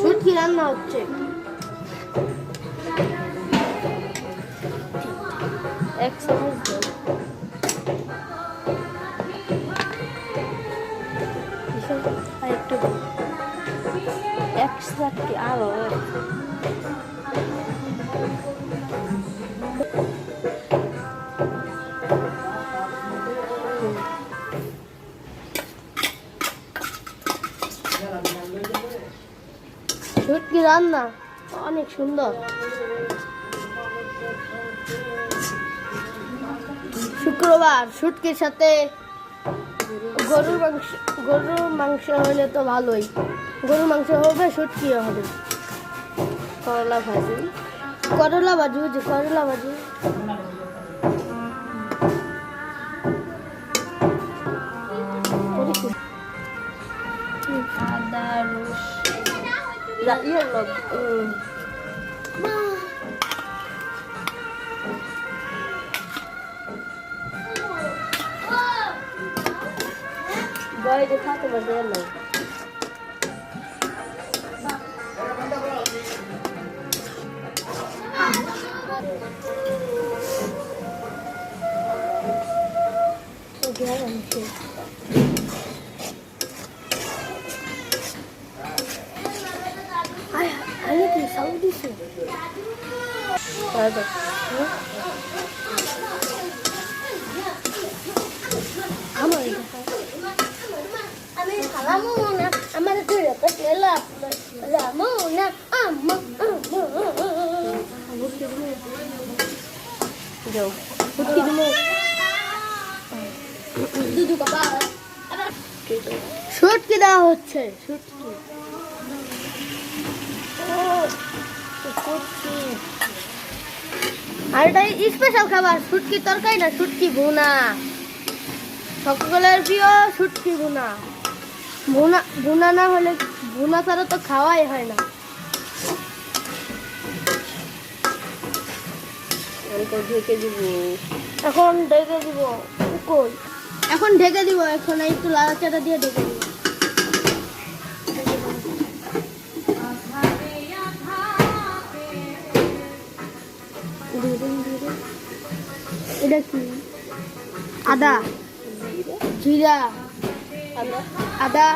শুটকি রান্না হচ্ছে। এক চামচ আর একটু এক্সট্রা কি আরো শুটকি রান্না অনেক সুন্দর। শুক্রবার শুটকির সাথে গরুর মাংস হলে তো ভালোই। গরুর মাংস হবে, শুটকিও হবে। করলা ভাজি বুঝি, করলা ভাজি। আদা রসুন বয় দেখাতে পারবে না। আমি কি সাউন্ড দিছি? আমি খালামো না, আমার ধরে পেলা রামো না আম্মা যাও ফুটকি দিমো দুধু বাবা শুটকি দেওয়া হচ্ছে। শুটকি আর এটা স্পেশাল খাবার, শুটকি তরকারি না, শুটকি ভুনা। সকলের প্রিয় শুটকি ভুনা। ভুনা না হলে, ভুনা ছাড়া তো খাওয়াই হয় না। ঢেকে দিব, এখন ঢেকে দিব। কই এখন ঢেকে দিব, এখন একটু লাড়াচাড়া দিয়ে ঢেকে দিব। এটা কি? আদা জিরা, আদা